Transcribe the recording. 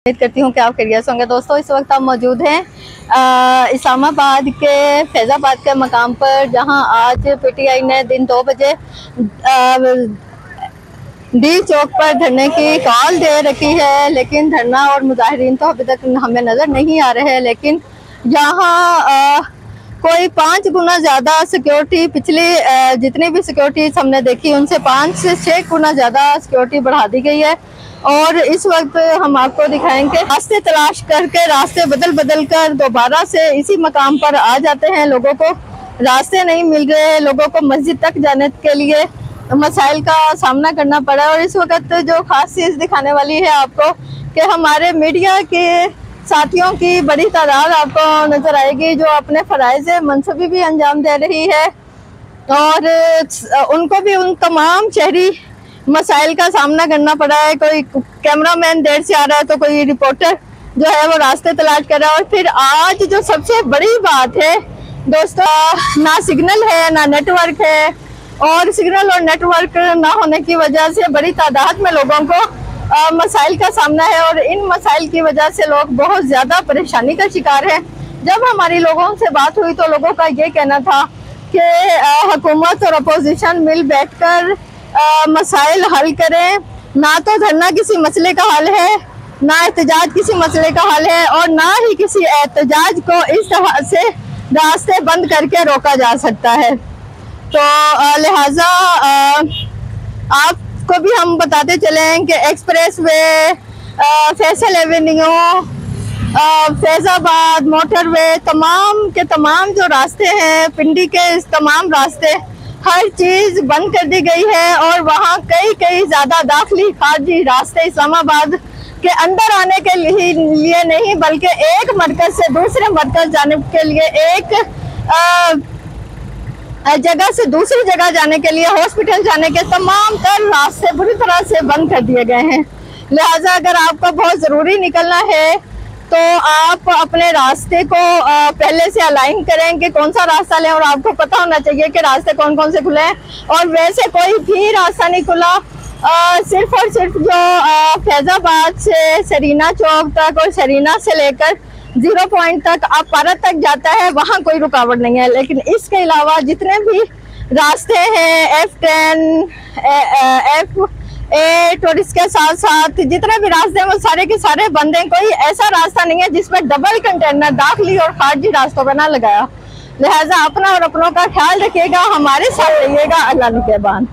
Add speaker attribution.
Speaker 1: उम्मीद करती हूँ कि आप खैरियत होंगे। दोस्तों, इस वक्त हम मौजूद हैं इस्लामाबाद के फैज़ाबाद के मकाम पर, जहां आज पीटीआई ने दिन 2 बजे डी चौक पर धरने की कॉल दे रखी है, लेकिन धरना और मुजाहिरीन तो अभी तक हमें नज़र नहीं आ रहे हैं। लेकिन यहाँ कोई 5 गुना ज़्यादा सिक्योरिटी, पिछली जितनी भी सिक्योरिटीज हमने देखी उनसे 5 से 6 गुना ज़्यादा सिक्योरिटी बढ़ा दी गई है। और इस वक्त हम आपको दिखाएंगे, रास्ते तलाश करके, रास्ते बदल बदल कर दोबारा से इसी मकाम पर आ जाते हैं। लोगों को रास्ते नहीं मिल रहे, लोगों को मस्जिद तक जाने के लिए मसाइल का सामना करना पड़ा। और इस वक्त जो खास चीज़ दिखाने वाली है आपको, कि हमारे मीडिया के साथियों की बड़ी तादाद आपको नजर आएगी, जो अपने फराइज़ मनसूबी भी अंजाम दे रही है और उनको भी उन तमाम शहरी मसाइल का सामना करना पड़ा है। कोई कैमरामैन देर से आ रहा है, तो कोई रिपोर्टर जो है वो रास्ते तलाश कर रहा है। और फिर आज जो सबसे बड़ी बात है दोस्तों, ना सिग्नल है ना नेटवर्क है, और सिग्नल और नेटवर्क ना होने की वजह से बड़ी तादाद में लोगों को मसाइल का सामना है। और इन मसाइल की वजह से लोग बहुत ज़्यादा परेशानी का शिकार हैं। जब हमारी लोगों से बात हुई तो लोगों का ये कहना था कि हुकूमत और अपोजिशन मिल बैठकर मसाइल हल करें। ना तो धरना किसी मसले का हल है, ना एहतजाज किसी मसले का हल है, और ना ही किसी एहतजाज को इस तरह से रास्ते बंद करके रोका जा सकता है। तो लिहाजा आपको भी हम बताते चलें कि express way, Faisal Avenue, Faizabad motorway, तमाम के तमाम जो रास्ते हैं, पिंडी के इस तमाम रास्ते, हर चीज़ बंद कर दी गई है। और वहाँ कई ज़्यादा दाखिली खारजी रास्ते इस्लामाबाद के अंदर आने के लिए नहीं, बल्कि एक मरकज़ से दूसरे मरकज़ जाने के लिए, एक जगह से दूसरी जगह जाने के लिए, हॉस्पिटल जाने के तमाम तर रास्ते बुरी तरह से बंद कर दिए गए हैं। लिहाजा अगर आपको बहुत ज़रूरी निकलना है तो आप अपने रास्ते को पहले से अलाइन करें कि कौन सा रास्ता लें, और आपको पता होना चाहिए कि रास्ते कौन कौन से खुले हैं। और वैसे कोई भी रास्ता नहीं खुला, सिर्फ और सिर्फ जो फैज़ाबाद से सरीना चौक तक और सरीना से लेकर 0 पॉइंट तक आप पारत तक जाता है, वहाँ कोई रुकावट नहीं है। लेकिन इसके अलावा जितने भी रास्ते हैं, F10, F8 और इसके साथ साथ जितने भी रास्ते हैं वो सारे के सारे बंद हैं। कोई ऐसा रास्ता नहीं है जिसमें डबल कंटेनर दाखिली और खारजी रास्तों पर ना लगाया। लिहाजा अपना और अपनों का ख्याल रखिएगा, हमारे साथ रहिएगा। अल्लाह निगहबान।